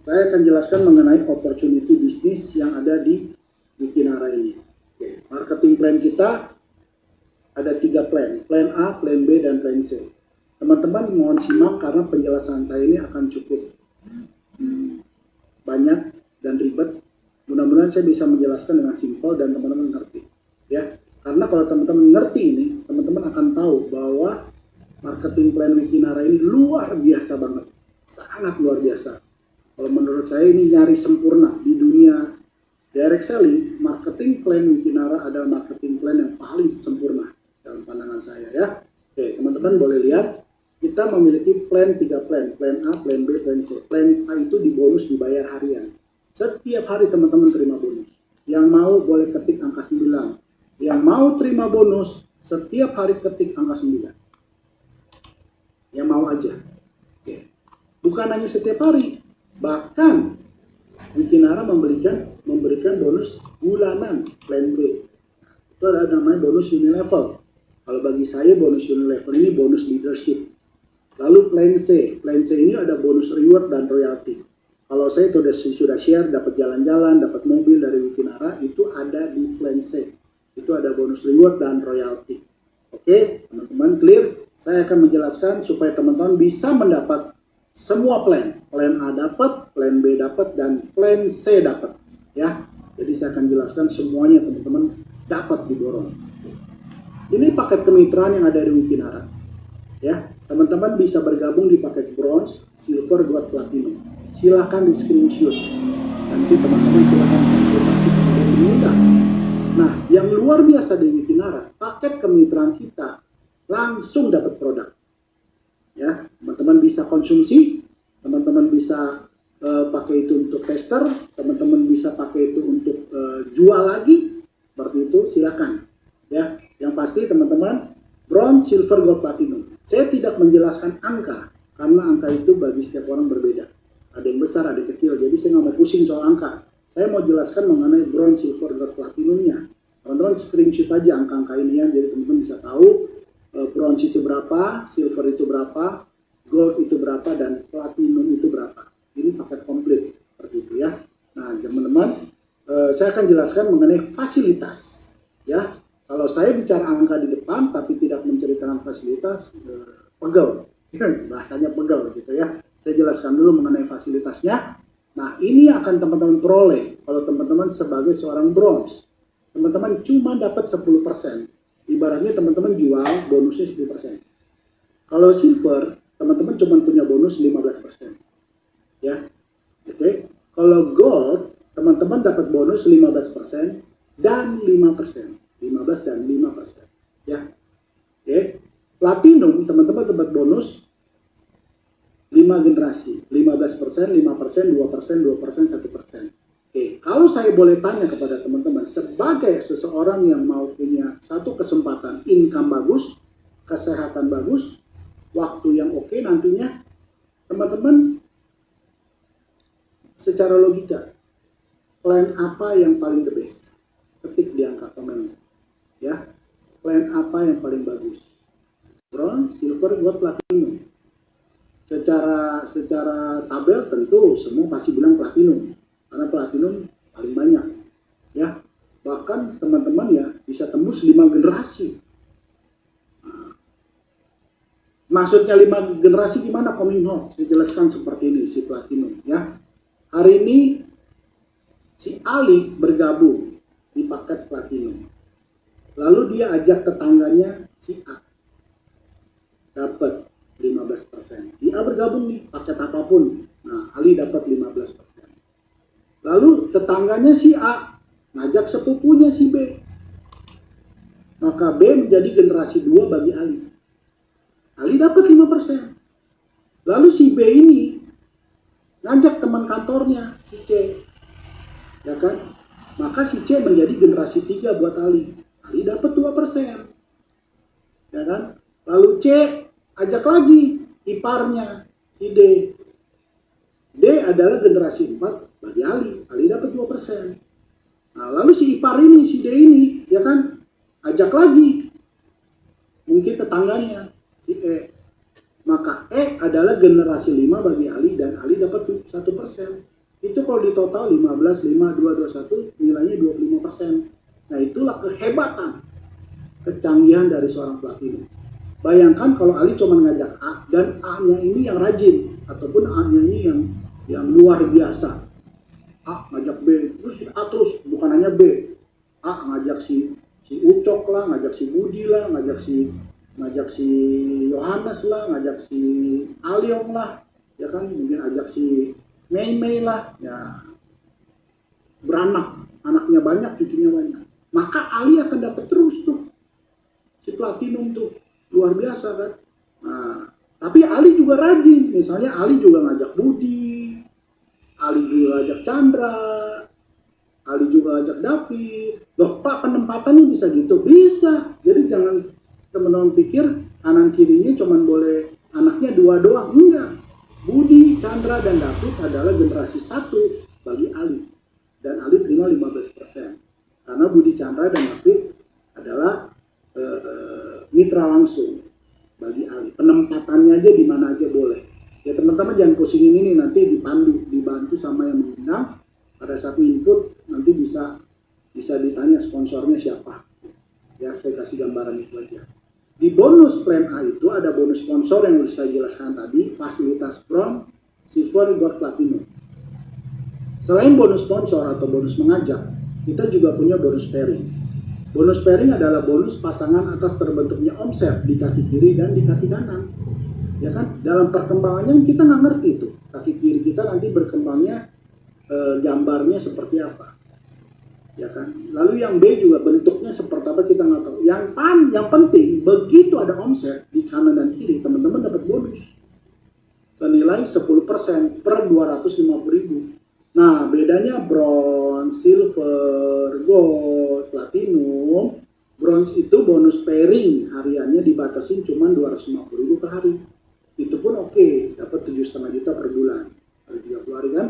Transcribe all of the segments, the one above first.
saya akan jelaskan mengenai opportunity bisnis yang ada di Wikinara ini. Oke, marketing plan kita ada 3 plan. Plan A, plan B, dan plan C. Teman-teman mohon simak karena penjelasan saya ini akan cukup banyak dan ribet. Mudah-mudahan saya bisa menjelaskan dengan simpel dan teman-teman ngerti. Ya, karena kalau teman-teman ngerti ini, teman-teman akan tahu bahwa marketing plan Wikinara ini luar biasa banget. Sangat luar biasa. Kalau menurut saya ini nyaris sempurna di dunia direct selling. Marketing plan Wikinara adalah marketing plan yang paling sempurna dalam pandangan saya ya. Oke, teman-teman boleh lihat kita memiliki plan 3 plan. Plan A, plan B, plan C. Plan A itu dibonus dibayar harian. Setiap hari teman-teman terima bonus. Yang mau boleh ketik angka 9. Yang mau terima bonus setiap hari ketik angka 9. Yang mau aja. Oke. Bukan hanya setiap hari, bahkan Wikinara memberikan bonus bulanan plan B. Itu ada namanya bonus unilevel. Kalau bagi saya bonus unilevel ini bonus leadership. Lalu plan C ini ada bonus reward dan royalty. Kalau saya sudah share dapat jalan-jalan, dapat mobil dari Wikinara, itu ada di plan C. Itu ada bonus reward dan royalty. Oke, teman-teman clear? Saya akan menjelaskan supaya teman-teman bisa mendapat semua plan. Plan A dapat, plan B dapat, dan plan C dapat. Ya, jadi saya akan jelaskan semuanya teman-teman dapat diborong. Ini paket kemitraan yang ada di Wikinara. Ya, teman-teman bisa bergabung di paket bronze, silver, gold, platinum. Silakan di screenshot. Nanti teman-teman silakan konsultasi kepada mudah. Nah, yang luar biasa di Wikinara, paket kemitraan kita langsung dapat produk. Ya, teman-teman bisa konsumsi, teman-teman bisa pakai itu untuk tester, teman-teman bisa pakai itu untuk jual lagi, seperti itu silakan. Ya, yang pasti teman-teman bronze, silver, gold, platinum. Saya tidak menjelaskan angka karena angka itu bagi setiap orang berbeda. Ada yang besar, ada yang kecil. Jadi saya nggak mau pusing soal angka. Saya mau jelaskan mengenai bronze, silver, gold, platinumnya. Teman-teman screenshot aja angka-angka ini ya, jadi teman-teman bisa tahu bronze itu berapa, silver itu berapa, gold itu berapa, dan platinum itu berapa. Ini paket komplit seperti itu ya. Nah teman-teman, saya akan jelaskan mengenai fasilitas ya. Kalau saya bicara angka di depan tapi tidak menceritakan fasilitas, pegel, bahasanya pegel gitu ya. Saya jelaskan dulu mengenai fasilitasnya. Nah ini akan teman-teman peroleh kalau teman-teman sebagai seorang bronze. Teman-teman cuma dapat 10%. Ibaratnya teman-teman jual bonusnya 10%. Kalau silver, teman-teman cuma punya bonus 15%. Ya. Oke. Kalau gold, teman-teman dapat bonus 15% dan 5%. 15 dan 5%. Ya. Oke. Platinum, teman-teman dapat bonus 5 generasi. 15%, 5%, 2%, 2%, 1%. Oke, kalau saya boleh tanya kepada teman-teman, sebagai seseorang yang mau punya satu kesempatan income bagus, kesehatan bagus, waktu yang oke nantinya, teman-teman secara logika, plan apa yang paling the best? Ketik di angka komen. Ya, plan apa yang paling bagus? Bronze, silver, gold, platinum. Secara tabel tentu semua pasti bilang platinum. Karena platinum paling banyak ya, bahkan teman-teman ya bisa tembus 5 generasi. Nah, maksudnya 5 generasi gimana Kominfo? Saya jelaskan seperti ini si platinum ya. Hari ini si Ali bergabung di paket platinum, lalu dia ajak tetangganya si A, dapat 15%. Si A bergabung nih paket apapun, nah Ali dapat 15%. Lalu tetangganya si A ngajak sepupunya si B. Maka B menjadi generasi 2 bagi Ali. Ali dapat 5%. Lalu si B ini ngajak teman kantornya si C. Ya kan? Maka si C menjadi generasi 3 buat Ali. Ali dapat 2%. Ya kan? Lalu C ajak lagi iparnya si D. D adalah generasi 4 bagi Ali. Ali dapat 2%. Nah, lalu si ipar ini, si D ini, ya kan, ajak lagi. Mungkin tetangganya, si E. Maka E adalah generasi 5 bagi Ali dan Ali dapat 1%. Itu kalau di total 15, 5, 2, 21 nilainya 25%. Nah itulah kehebatan, kecanggihan dari seorang platinum. Bayangkan kalau Ali cuma ngajak A dan A-nya ini yang rajin ataupun A-nya ini yang luar biasa. A ngajak B, terus A terus, bukan hanya B. A ngajak si Ucok lah, ngajak si Budi lah, ngajak si Yohanes lah, ngajak si Aliong lah, ya kan, mungkin ajak si Mei lah, ya beranak, anaknya banyak, cucunya banyak. Maka Ali akan dapat terus tuh, si platinum tuh, luar biasa kan. Nah, tapi Ali juga rajin, misalnya Ali juga ngajak Budi, Ali juga ngajak Chandra, Ali juga ngajak David. Loh Pak, penempatannya bisa gitu? Bisa. Jadi jangan teman-teman pikir kanan kirinya cuma boleh anaknya 2 doang. Enggak. Budi, Chandra, dan David adalah generasi 1 bagi Ali. Dan Ali terima 15%. Karena Budi, Chandra, dan David adalah mitra langsung bagi Ali. Penempatannya aja di mana aja boleh. Ya teman-teman jangan pusingin ini, nanti dibantu sama yang mengundang. Pada saat input nanti bisa ditanya sponsornya siapa. Ya saya kasih gambaran itu aja. Di bonus plan A itu ada bonus sponsor yang saya jelaskan tadi, fasilitas bronze, silver, gold, platinum. Selain bonus sponsor atau bonus mengajak, kita juga punya bonus pairing. Bonus pairing adalah bonus pasangan atas terbentuknya omset di kaki kiri dan di kaki kanan. Ya kan, dalam perkembangannya kita nggak ngerti itu. Kaki kiri kita nanti berkembangnya gambarnya seperti apa. Ya kan. Lalu yang B juga bentuknya seperti apa kita nggak tahu. Yang penting begitu ada omset di kanan dan kiri, teman-teman dapat bonus senilai 10% per 250.000. Nah, bedanya bronze, silver, gold, platinum. Bronze itu bonus pairing hariannya dibatasin cuma 250.000 per hari. Itu pun oke, dapat 7,5 juta per bulan. Hari 30 hari kan.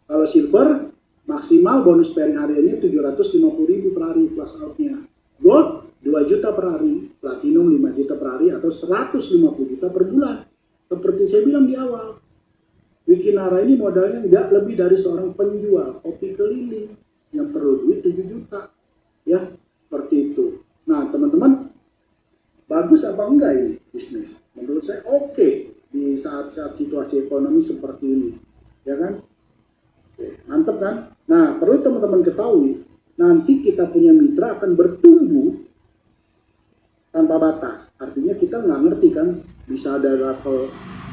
Kalau silver maksimal bonus pairing hariannya 750.000 per hari plus outnya. Gold 2 juta per hari, platinum 5 juta per hari atau 150 juta per bulan. Seperti saya bilang di awal, Wikinara ini modalnya nggak lebih dari seorang penjual kopi keliling yang perlu duit 7 juta. Ya, seperti itu. Nah, teman-teman, bagus apa enggak ini bisnis? Menurut saya oke di saat-saat situasi ekonomi seperti ini. Ya kan? Oke, mantap kan? Nah, perlu teman-teman ketahui, nanti kita punya mitra akan bertumbuh tanpa batas. Artinya kita nggak ngerti kan, bisa ada level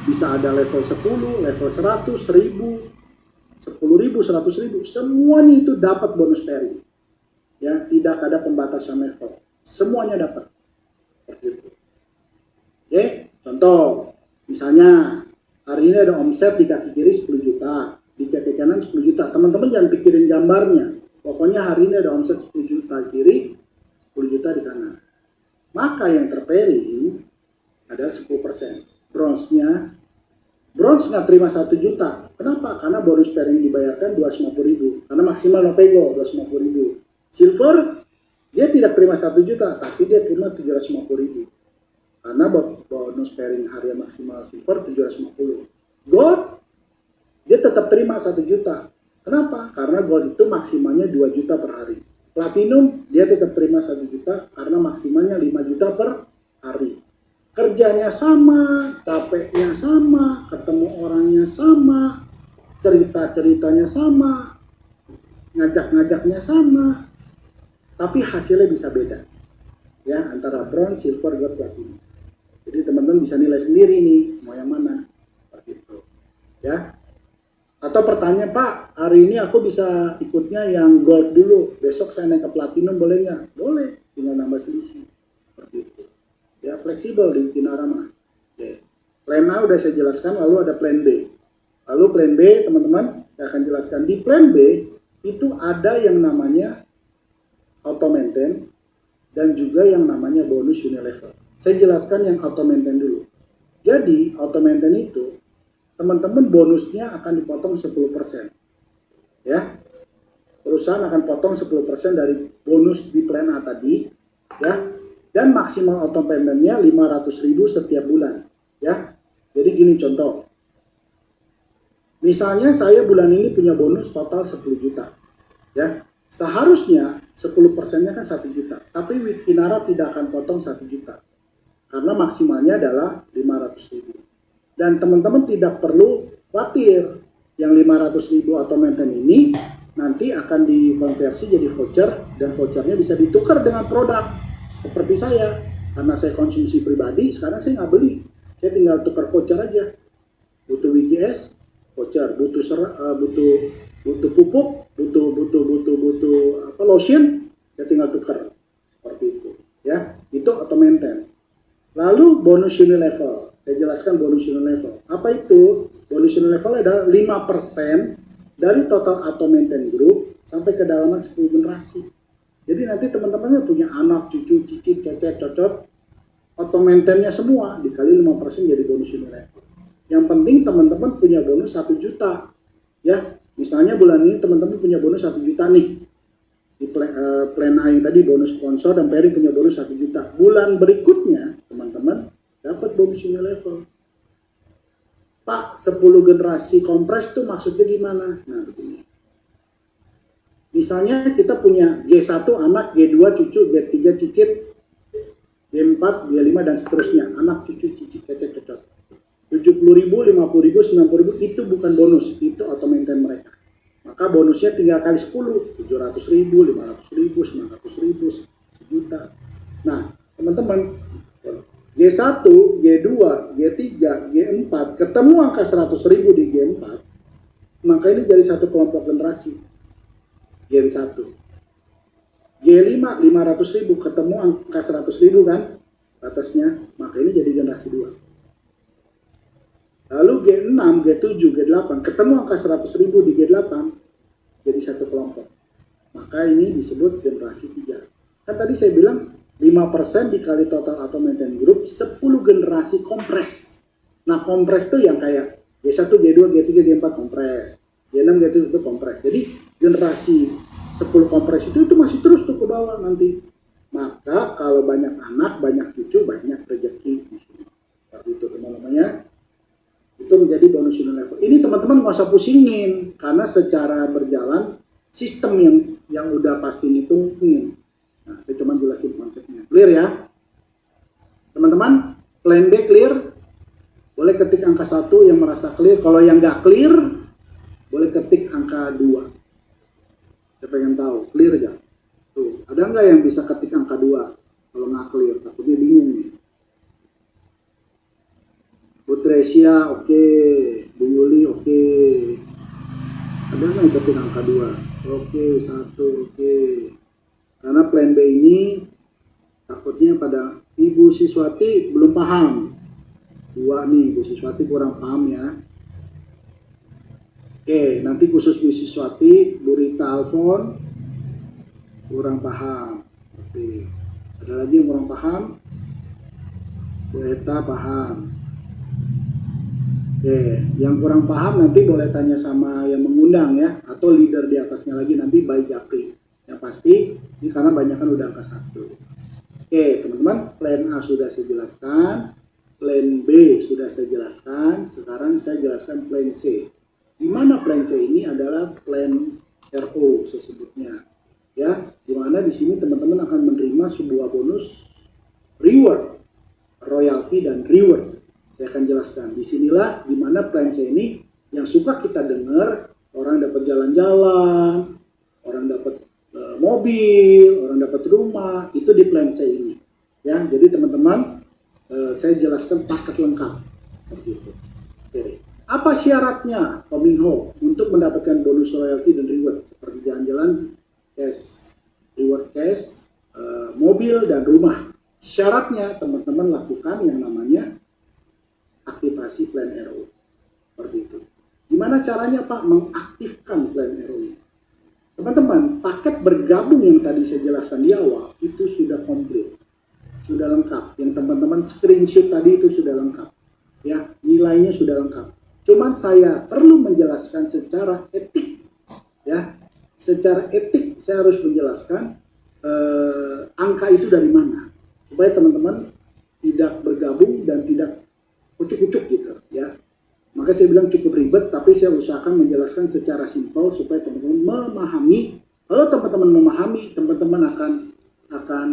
10, level 100, 1000, 10.000, 100.000, semuanya itu dapat bonus pairing. Ya, tidak ada pembatasan level. Semuanya dapat. Seperti itu. Oke, contoh, misalnya hari ini ada omset di kaki kiri 10 juta, di kaki kanan 10 juta. Teman-teman jangan pikirin gambarnya. Pokoknya hari ini ada omset 10 juta kiri, 10 juta di kanan. Maka yang terpairing adalah 10%. Bronze nggak terima 1 juta. Kenapa? Karena bonus pairing dibayarkan 250.000. Karena maksimal no pego 250.000. Silver dia tidak terima 1 juta, tapi dia terima 750.000. Karena bonus pairing harian maksimal silver 750. Gold dia tetap terima 1 juta. Kenapa? Karena gold itu maksimalnya 2 juta per hari. Platinum dia tetap terima 1 juta karena maksimalnya 5 juta per hari. Kerjanya sama, capeknya sama, ketemu orangnya sama, cerita-ceritanya sama, ngajak-ngajaknya sama, tapi hasilnya bisa beda. Ya, antara bronze, silver, gold, platinum. Jadi teman-teman bisa nilai sendiri nih, mau yang mana. Seperti itu. Ya. Atau pertanyaan, Pak, hari ini aku bisa ikutnya yang gold dulu, besok saya naik ke platinum boleh nggak? Boleh, tinggal nambah selisih. Seperti itu. Ya, fleksibel di Wikinara mah. Oke. Plan A udah saya jelaskan, lalu ada plan B. Lalu plan B, teman-teman, saya akan jelaskan. Di plan B, itu ada yang namanya auto maintain dan juga yang namanya bonus unilevel. Saya jelaskan yang auto maintain dulu. Jadi, auto maintain itu, teman-teman bonusnya akan dipotong 10%. Ya. Perusahaan akan potong 10% dari bonus di plan A tadi, ya. Dan maksimal auto payment-nya 500.000 setiap bulan, ya. Jadi gini contoh. Misalnya saya bulan ini punya bonus total 10 juta. Ya, seharusnya 10%-nya kan 1 juta. Tapi Wikinara tidak akan potong 1 juta. Karena maksimalnya adalah 500.000. Dan teman-teman tidak perlu khawatir. Yang 500.000 atau maintain ini nanti akan dikonversi jadi voucher. Dan vouchernya bisa ditukar dengan produk. Seperti saya. Karena saya konsumsi pribadi, sekarang saya nggak beli. Saya tinggal tukar voucher aja. Butuh WGS, voucher. Butuh pupuk, butuh lotion, ya tinggal tukar seperti itu. Ya, itu auto maintain. Lalu bonus Unilevel, saya jelaskan bonus Unilevel. Apa itu? Bonus Unilevel adalah 5% dari total auto maintain group sampai kedalaman 10 generasi. Jadi nanti teman-temannya punya anak, cucu, cicit, cecet, cocot, auto maintainnya semua dikali 5% jadi bonus Unilevel. Yang penting teman-teman punya bonus 1 juta. Ya, misalnya bulan ini teman-teman punya bonus 1 juta nih. Di plan A yang tadi bonus sponsor dan pairing punya bonus 1 juta. Bulan berikutnya teman-teman dapat bonus Unilevel. Pak, 10 generasi kompres tuh maksudnya gimana? Nah, begini. Misalnya kita punya G1 anak, G2 cucu, G3 cicit, G4, G5 dan seterusnya. Anak, cucu, cicit, cecet, cocok. 70.000, 50.000, 90.000 itu bukan bonus, itu auto maintain mereka. Maka bonusnya 3 kali 10, 700.000, 500.000, 900.000, 1 juta. Nah, teman-teman, G1, G2, G3, G4, ketemu angka 100.000 di G4, maka ini jadi satu kelompok generasi. Gen 1. G5, 500.000, ketemu angka 100.000 kan, atasnya, maka ini jadi generasi 2. Lalu G6, G7, G8, ketemu angka 100.000 di G8, jadi satu kelompok. Maka ini disebut generasi 3. Kan tadi saya bilang 5% dikali total auto maintain group, 10 generasi kompres. Nah, kompres itu yang kayak G1, G2, G3, G4 kompres. G6, G7 itu kompres. Jadi generasi 10 kompres itu masih terus tuh ke bawah nanti. Maka kalau banyak anak, banyak cucu, banyak rezeki di sini. Seperti itu teman-temannya. Itu menjadi bonus Unilevel. Ini teman-teman nggak usah pusingin karena secara berjalan sistem yang udah pasti ngitungin. Nah, saya cuma jelasin konsepnya. Clear ya? Teman-teman, plan B clear? Boleh ketik angka 1 yang merasa clear. Kalau yang nggak clear, boleh ketik angka 2. Saya pengen tahu, clear nggak? Tuh, ada nggak yang bisa ketik angka 2? Kalau nggak clear, takutnya bingung nih. Putresia, oke. Bu Yuli, oke. Ada nggak yang ketik angka 2? Oke, 1, oke. Karena plan B ini takutnya pada Ibu Siswati belum paham. 2 nih, Ibu Siswati kurang paham ya. Oke, nanti khusus Bu Siswati, Bu Rita Alfon kurang paham. Oke. Ada lagi yang kurang paham? Bu Eta paham. Oke, yang kurang paham nanti boleh tanya sama yang mengundang ya, atau leader di atasnya lagi nanti by Japri. Yang pasti, ini karena banyak kan udah angka 1. Oke, teman-teman, plan A sudah saya jelaskan, plan B sudah saya jelaskan, sekarang saya jelaskan plan C. Di mana plan C ini adalah plan RO saya sebutnya. Ya, di mana di sini teman-teman akan menerima sebuah bonus reward, royalty dan reward. Saya akan jelaskan. Disinilah dimana plan C ini yang suka kita dengar, orang dapat jalan-jalan, orang dapat mobil, orang dapat rumah, itu di plan C ini. Ya, jadi teman-teman, saya jelaskan paket lengkap seperti itu. Oke. Apa syaratnya Kominfo untuk mendapatkan bonus royalty dan reward seperti jalan-jalan, cash, reward cash, mobil dan rumah? Syaratnya teman-teman lakukan yang namanya aktivasi plan RO. Seperti itu. Gimana caranya Pak mengaktifkan plan RO ini? Teman-teman, paket bergabung yang tadi saya jelaskan di awal itu sudah komplit. Sudah lengkap. Yang teman-teman screenshot tadi itu sudah lengkap. Ya, nilainya sudah lengkap. Cuman saya perlu menjelaskan secara etik. Ya, secara etik saya harus menjelaskan angka itu dari mana. Supaya teman-teman tidak bergabung dan tidak ucuk-ucuk gitu ya. Maka saya bilang cukup ribet, tapi saya usahakan menjelaskan secara simpel supaya teman-teman memahami. Kalau teman-teman memahami, teman-teman akan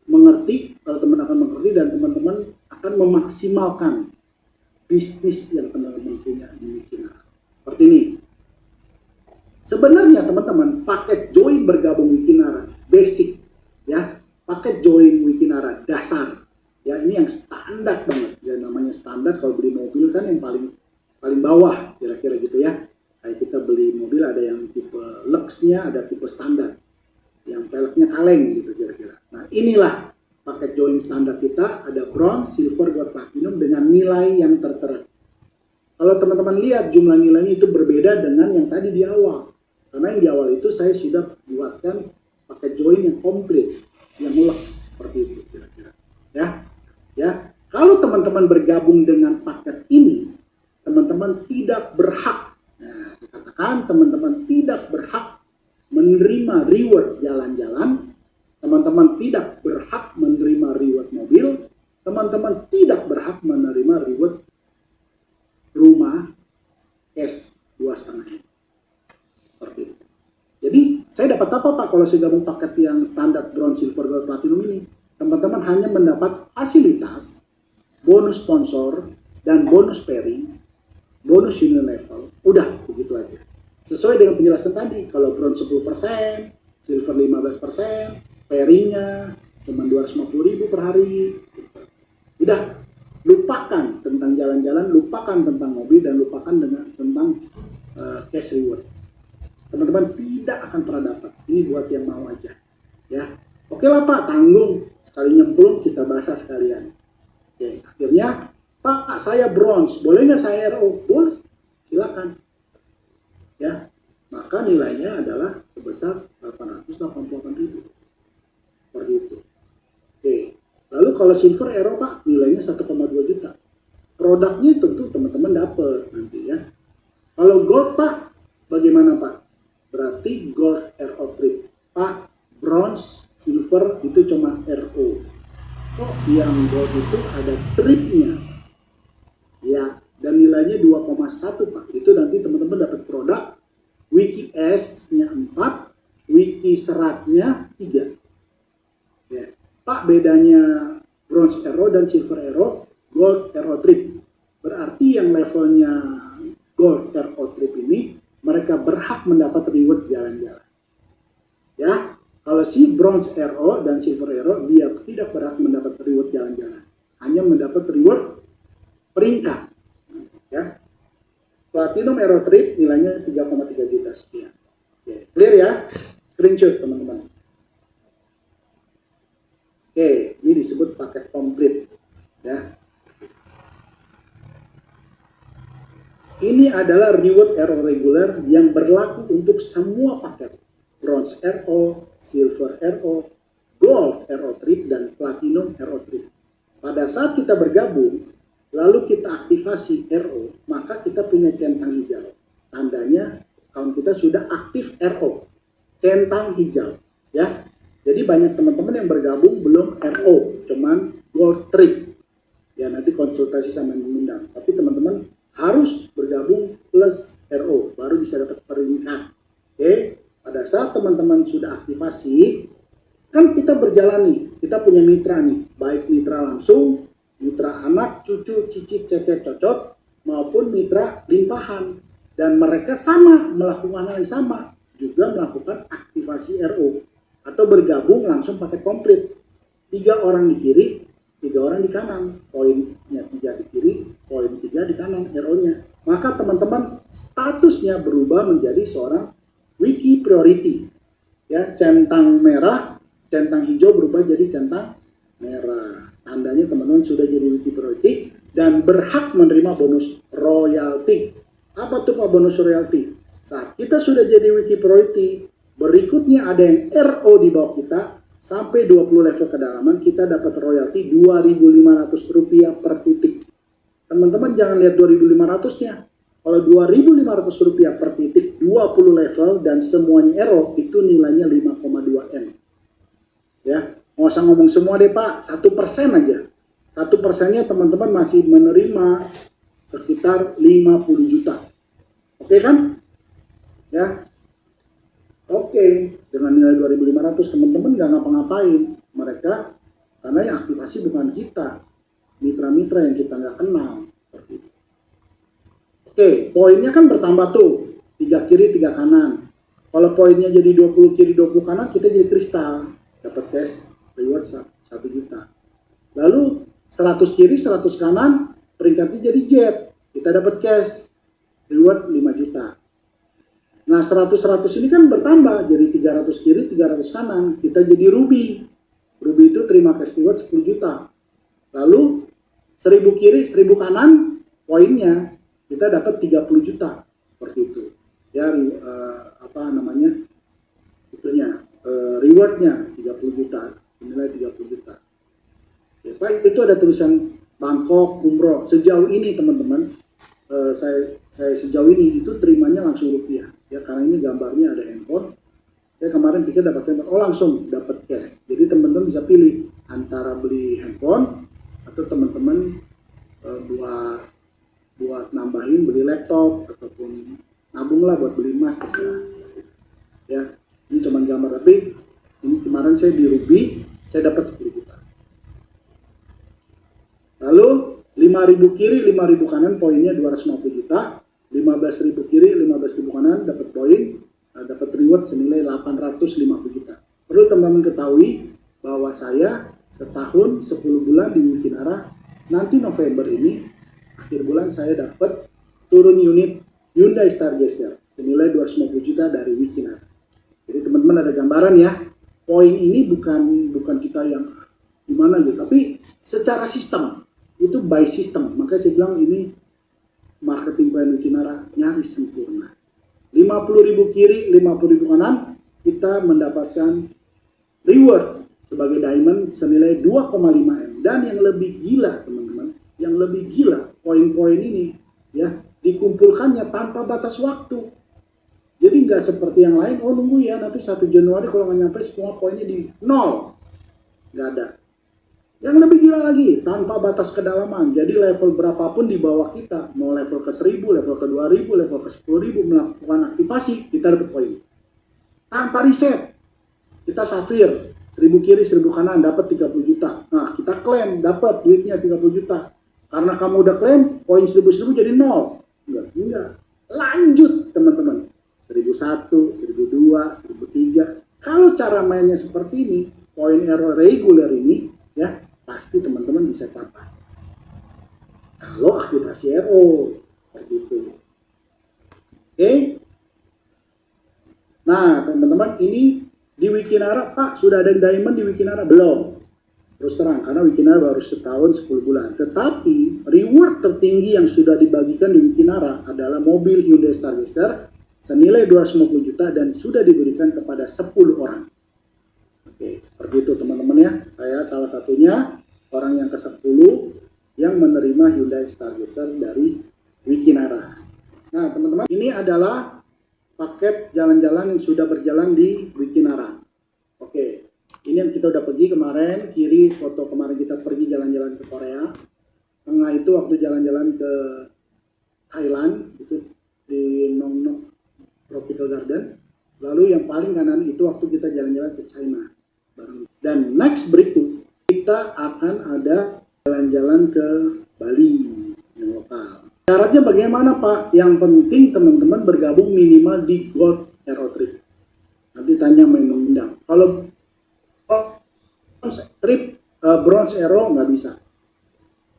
mengerti. Kalau teman-teman akan mengerti dan teman-teman akan memaksimalkan bisnis yang teman-teman punya di Wikinara. Seperti ini. Sebenarnya teman-teman, paket join bergabung Wikinara basic, ya, paket join Wikinara dasar, ya, ini yang standar banget, ya, namanya standar. Kalau beli mobil kan yang paling bawah, kira-kira gitu ya. Kayak kita beli mobil ada yang tipe Lux-nya, ada tipe standar, yang peleknya kaleng gitu kira-kira. Nah, inilah paket join standar kita, ada bronze, silver, gold, platinum dengan nilai yang tertera. Kalau teman-teman lihat jumlah nilainya itu berbeda dengan yang tadi di awal. Karena yang di awal itu saya sudah buatkan paket join yang komplit, yang Lux seperti itu kira-kira. Ya. Kalau teman-teman bergabung dengan paket ini, teman-teman tidak berhak. Nah, saya katakan teman-teman tidak berhak menerima reward jalan-jalan, teman-teman tidak berhak menerima reward mobil, teman-teman tidak berhak menerima reward rumah cash 2,5 M. Seperti itu. Jadi saya dapat apa Pak kalau saya gabung paket yang standar bronze, silver, gold, platinum ini? Teman-teman hanya mendapat fasilitas, bonus sponsor, dan bonus pairing, bonus union level. Udah begitu aja. Sesuai dengan penjelasan tadi, kalau bronze 10%, silver 15%, pairingnya cuma 250.000 per hari. Udah, lupakan tentang jalan-jalan, lupakan tentang mobil, dan lupakan tentang cash reward. Teman-teman tidak akan pernah dapat. Ini buat yang mau aja, ya. Oke lah Pak, tanggung, sekali nyemplung kita basah sekalian. Oke, akhirnya Pak, saya bronze, boleh nggak saya RO? Boleh, silakan. Ya, maka nilainya adalah sebesar 888.000. Seperti itu. Oke, lalu kalau silver RO Pak, nilainya 1,2 juta. Produknya tentu teman-teman dapat nanti ya. Kalau gold Pak, bagaimana Pak? Berarti gold RO trip. Pak, bronze, silver itu cuma RO. Kok yang gold itu ada tripnya? Ya, dan nilainya 2,1 Pak. Itu nanti teman-teman dapat produk Wiki S-nya 4, Wiki seratnya 3. Ya. Pak, bedanya bronze RO dan silver RO, gold RO trip. Berarti yang levelnya gold RO trip ini mereka berhak mendapat reward jalan-jalan. Ya, kalau si bronze RO dan silver RO dia tidak berhak mendapat reward jalan-jalan, hanya mendapat reward peringkat. Ya, platinum RO trip nilainya 3,3 juta sekian. Oke, clear ya? Screenshot teman-teman. Oke, ini disebut paket komplit. Ya. Ini adalah reward RO reguler yang berlaku untuk semua paket. Bronze RO, silver RO, gold RO trip, dan platinum RO trip. Pada saat kita bergabung, lalu kita aktifasi RO, maka kita punya centang hijau. Tandanya account kita sudah aktif RO, centang hijau. Ya, jadi banyak teman-teman yang bergabung belum RO, cuman gold trip. Ya, nanti konsultasi sama yang mengundang. Tapi teman-teman harus bergabung plus RO, baru bisa dapat peringkat. Oke, pada saat teman-teman sudah aktivasi, kan kita berjalan nih, kita punya mitra nih, baik mitra langsung, mitra anak, cucu, cicit, cecet, cocot, maupun mitra limpahan. Dan mereka sama, melakukan hal yang sama, juga melakukan aktivasi RO, atau bergabung langsung pakai komplit. 3 orang di kiri, 3 orang di kanan, poinnya 3 di kiri, poin 3 di kanan, RO-nya. Maka teman-teman statusnya berubah menjadi seorang wiki priority. Ya, centang merah, centang hijau berubah jadi centang merah. Tandanya teman-teman sudah jadi wiki priority dan berhak menerima bonus royalty. Apa tuh Pak bonus royalty? Saat kita sudah jadi wiki priority, berikutnya ada yang RO di bawah kita, sampai 20 level kedalaman kita dapat royalti Rp2.500 per titik. Teman-teman jangan lihat 2.500-nya. Kalau Rp2.500 per titik 20 level dan semuanya RO itu nilainya 5,2 M. Ya, nggak usah ngomong semua deh Pak, 1% aja. 1%-nya teman-teman masih menerima sekitar 50 juta. Oke kan? Ya. Oke, dengan nilai 2.500 teman-teman nggak ngapa-ngapain. Mereka, karena yang aktivasi bukan kita, mitra-mitra yang kita nggak kenal. Oke, poinnya kan bertambah tuh, 3 kiri 3 kanan. Kalau poinnya jadi 20 kiri 20 kanan, kita jadi kristal, dapat cash reward 1 juta. Lalu 100 kiri 100 kanan, peringkatnya jadi jet, kita dapat cash reward 5 juta. Nah 100-100 ini kan bertambah, jadi 300 kiri 300 kanan, kita jadi ruby. Ruby itu terima cash reward 10 juta. Lalu 1000 kiri 1000 kanan, poinnya kita dapat 30 juta, seperti itu. Ya, rewardnya 30 juta, senilai 30 juta. Ya, Pak, itu ada tulisan Bangkok umroh. Sejauh ini teman-teman, saya sejauh ini itu terimanya langsung rupiah. Ya, karena ini gambarnya ada handphone. Saya kemarin pikir dapat handphone, langsung dapat cash. Jadi teman-teman bisa pilih antara beli handphone atau teman-teman buat nambahin beli laptop ataupun nabung lah buat beli emas terserah. Ya, ini cuma gambar, tapi ini kemarin saya di Ruby saya dapat 10 juta. Lalu 5.000 kiri 5.000 kanan, poinnya 250 juta. 15.000 kiri 15.000 kanan dapat poin, dapat reward senilai 850 juta. Perlu teman-teman ketahui bahwa saya setahun 10 bulan di Wikinara. Nanti November ini akhir bulan saya dapat turun unit Hyundai Stargazer senilai 250 juta dari Wikinara. Jadi teman-teman ada gambaran ya. Poin ini bukan kita yang gimana gitu, tapi secara sistem itu by system. Makanya saya bilang ini marketing plan Wikinara nyaris sempurna. 50.000 kiri 50.000 kanan, kita mendapatkan reward sebagai diamond senilai 2,5 M. Dan yang lebih gila teman-teman, yang lebih gila poin-poin ini ya dikumpulkannya tanpa batas waktu. Jadi nggak seperti yang lain, nunggu ya nanti 1 Januari kalau nggak nyampe semua poinnya di nol. Nggak ada. Yang lebih gila lagi, tanpa batas kedalaman. Jadi level berapapun di bawah kita, mau level ke 1000, level ke 2000, level ke 10.000 melakukan aktivasi, kita dapat poin. Tanpa riset. Kita safir, 1000 kiri 1000 kanan dapat 30 juta. Nah, kita klaim dapat duitnya 30 juta. Karena kamu udah klaim, poin 1000 jadi nol. Enggak. Lanjut teman-teman. 1001, 1002, 1003. Kalau cara mainnya seperti ini, poin error reguler ini, ya pasti teman-teman bisa capai. Kalau aktivasi RO, seperti itu. Oke. Nah, teman-teman, ini di Wikinara, Pak, sudah ada diamond di Wikinara? Belum. Terus terang, karena Wikinara baru setahun 10 bulan. Tetapi, reward tertinggi yang sudah dibagikan di Wikinara adalah mobil Hyundai Stargazer senilai 250 juta dan sudah diberikan kepada 10 orang. Oke, seperti itu teman-teman ya. Saya salah satunya orang yang ke-10 yang menerima Hyundai Stargazer dari Wikinara. Nah, teman-teman, ini adalah paket jalan-jalan yang sudah berjalan di Wikinara. Oke, ini yang kita udah pergi kemarin. Kiri foto kemarin kita pergi jalan-jalan ke Korea. Tengah itu waktu jalan-jalan ke Thailand, itu di Nong Nong Tropical Garden. Lalu yang paling kanan itu waktu kita jalan-jalan ke China. Dan next berikut kita akan ada jalan-jalan ke Bali yang lokal. Syaratnya bagaimana Pak? Yang penting teman-teman bergabung minimal di Gold Aero Trip. Nanti tanya main mengundang. Kalau trip Bronze Aero nggak bisa,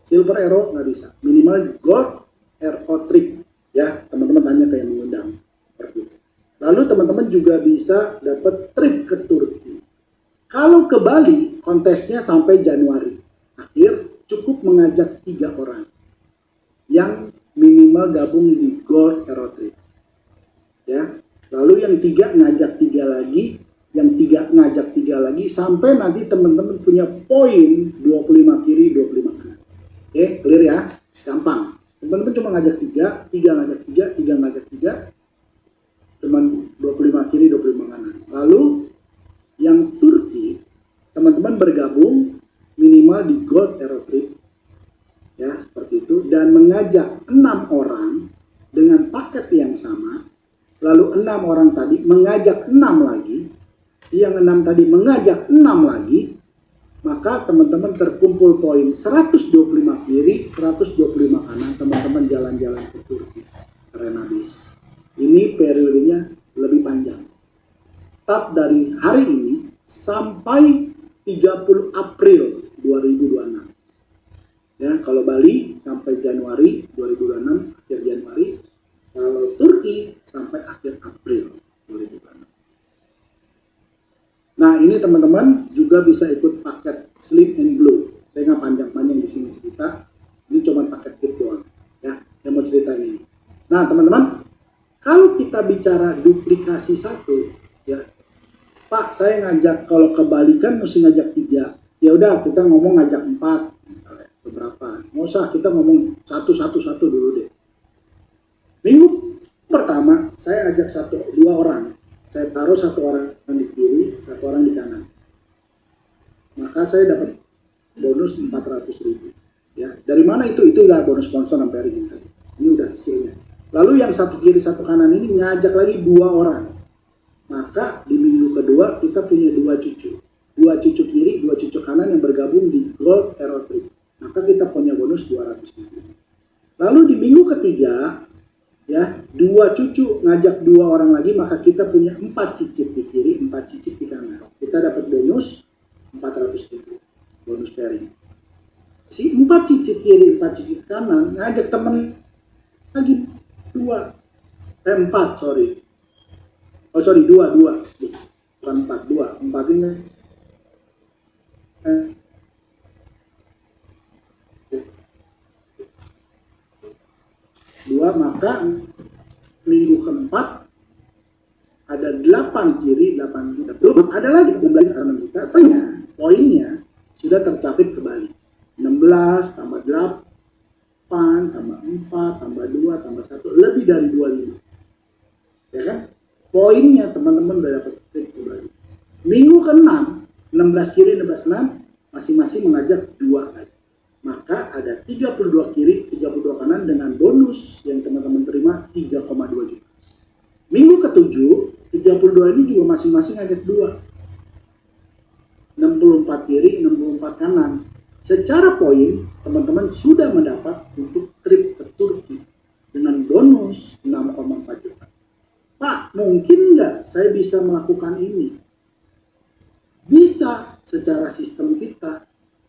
Silver Aero nggak bisa. Minimal Gold Aero Trip ya, teman-teman tanya ke yang mengundang. Seperti itu. Lalu teman-teman juga bisa dapat trip ke Turki. Kalau ke Bali, kontesnya sampai Januari akhir, cukup mengajak 3 orang yang minimal gabung di Gold Aero Trip. Ya, lalu yang 3 ngajak 3 lagi, yang 3 ngajak 3 lagi, sampai nanti teman-teman punya poin 25 kiri, 25 kanan. Oke, clear ya? Gampang. Teman-teman cuma ngajak 3, 3 ngajak 3, 3 ngajak 3, cuman 25 kiri 25 kanan. Lalu yang Turki teman-teman bergabung minimal di Gold Aero Trip ya, seperti itu, dan mengajak 6 orang tadi mengajak 6 lagi, yang 6 tadi mengajak 6 lagi, maka teman-teman terkumpul poin 125 kiri, 125 kanan, teman-teman jalan-jalan ke Turki. Keren habis. Ini periodenya lebih panjang. Start dari hari ini sampai 30 April 2026. Ya, kalau Bali sampai Januari 2026, akhir Januari. Kalau Turki sampai akhir April 2026. Nah, ini teman-teman juga bisa ikut paket Sleep and Glow. Saya nggak panjang-panjang di sini cerita. Ini cuma paket tip doang. Ya, saya mau cerita ini. Nah, teman-teman, kalau kita bicara duplikasi satu, ya, Pak, saya ngajak, kalau ke Bali kan mesti ngajak 3. Ya udah, kita ngomong ngajak 4, misalnya beberapa. Nggak usah, kita ngomong satu dulu deh. Minggu pertama, saya ajak 2 orang. Saya taruh 1 orang di kiri, 1 orang di kanan. Maka saya dapat bonus 400.000. Ya, dari mana itu? Itu udah bonus sponsor sampai hari ini. Ini udah hasilnya. Lalu yang 1 kiri 1 kanan ini ngajak lagi 2 orang. Maka di minggu kedua kita punya 2 cucu. 2 cucu kiri, 2 cucu kanan yang bergabung di Gold Hero Trip. Maka kita punya bonus 200.000. Lalu di minggu ketiga, ya, 2 cucu ngajak 2 orang lagi, maka kita punya 4 cicit di kiri, 4 cicit di kanan. Kita dapat bonus 400.000. Bonus pairing. Si 4 cicit kiri, 4 cicit kanan ngajak temen lagi 4, sorry. Oh sorry, 2. Bukan 4, 2. 4 ini. Maka minggu keempat ada 8 kiri, 8 kita. Belum ada lagi jumlah karena kita poinnya sudah tercapai kembali. 16 tambah 8 tambah 4 tambah 2 tambah 1 lebih dari 25. Ya kan? Poinnya teman-teman udah dapat kembali. Minggu ke-6, 16 kiri, 16 kanan, masing-masing mengajak 2 lagi. Maka ada 32 kiri, 32 kanan dengan bonus yang teman-teman terima 3,2 juta. Minggu ke-7, 32 ini juga masing-masing ngajak 2. 64 kiri, 64 kanan. Secara poin, teman-teman sudah mendapat untuk trip ke Turki dengan bonus 6,4 juta. Pak, mungkin nggak saya bisa melakukan ini? Bisa secara sistem kita,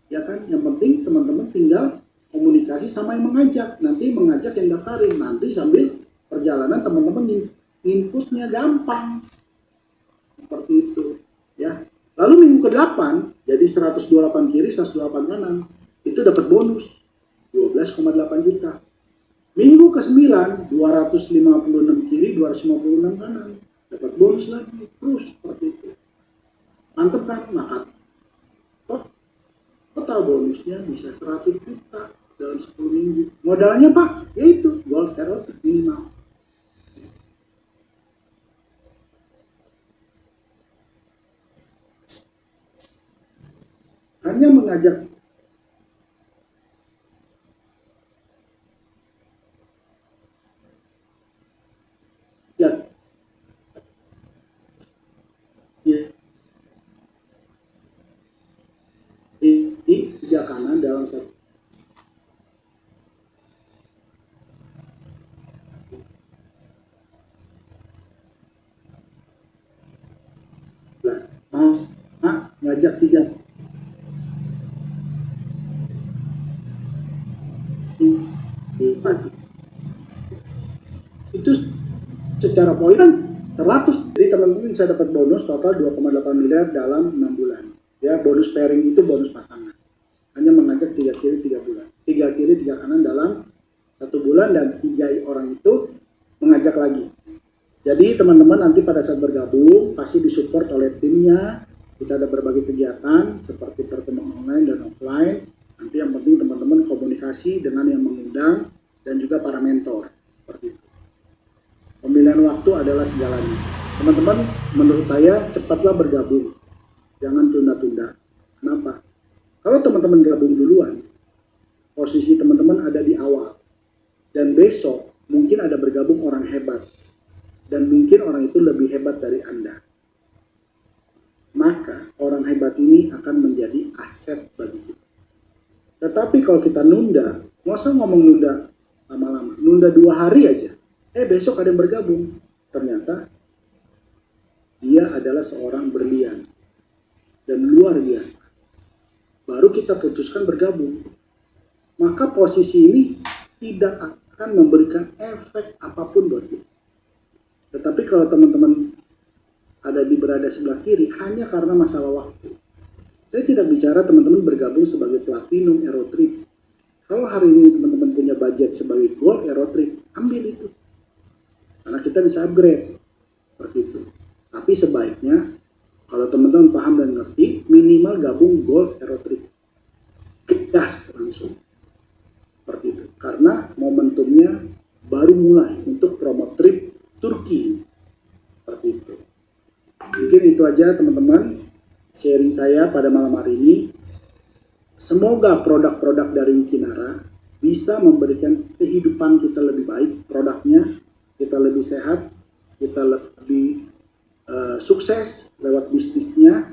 ya kan? Yang penting teman-teman tinggal komunikasi sama yang mengajak. Nanti mengajak yang daftarin. Nanti sambil perjalanan teman-teman inputnya gampang. Seperti itu, ya. Lalu minggu ke-8, jadi 128 kiri, 128 kanan. Itu dapat bonus 12,8 juta. Minggu ke-9, 256 kiri, 256 kanan. Dapat bonus lagi, terus seperti itu. Mantap kan? Maka total bonusnya bisa 100 juta dalam 10 minggu. Modalnya Pak, yaitu Gold Hero minimal. Hanya mengajak di 3 kanan dalam 1. Ngajak 3 itu secara poin 100. Jadi teman-teman bisa dapat bonus total 2,8 miliar dalam 6 bulan. Ya, bonus pairing itu bonus pasangan. Hanya mengajak 3 kiri 3 bulan. 3 kiri 3 kanan dalam 1 bulan dan 3 orang itu mengajak lagi. Jadi teman-teman nanti pada saat bergabung pasti disupport oleh timnya. Kita ada berbagai kegiatan seperti pertemuan online dan offline. Nanti yang penting teman-teman komunikasi dengan yang mengundang dan juga para mentor. Seperti itu. Pemilihan waktu adalah segalanya. Teman-teman, menurut saya cepatlah bergabung. Jangan tunda-tunda. Kenapa? Kalau teman-teman gabung duluan, posisi teman-teman ada di awal. Dan besok mungkin ada bergabung orang hebat. dan mungkin orang itu lebih hebat dari Anda. Maka orang hebat ini akan menjadi aset bagi kita. Tetapi kalau kita nunda, nggak usah ngomong nunda lama-lama, nunda 2 hari aja, besok ada yang bergabung, ternyata dia adalah seorang berlian dan luar biasa. Baru kita putuskan bergabung, maka posisi ini tidak akan memberikan efek apapun buat kita. Tetapi kalau teman-teman ada di berada sebelah kiri hanya karena masalah waktu. Saya tidak bicara teman-teman bergabung sebagai platinum Aero Trip. Kalau hari ini teman-teman punya budget sebagai gold Aero Trip, ambil itu. Karena kita bisa upgrade. Seperti itu. Tapi sebaiknya kalau teman-teman paham dan ngerti, minimal gabung gold Aero Trip. Gas langsung. Seperti itu. Karena momentumnya baru mulai untuk promo trip Turki. Seperti itu. Mungkin itu aja teman-teman sharing saya pada malam hari ini. Semoga produk-produk dari Wikinara bisa memberikan kehidupan kita lebih baik, produknya kita lebih sehat, kita lebih sukses lewat bisnisnya.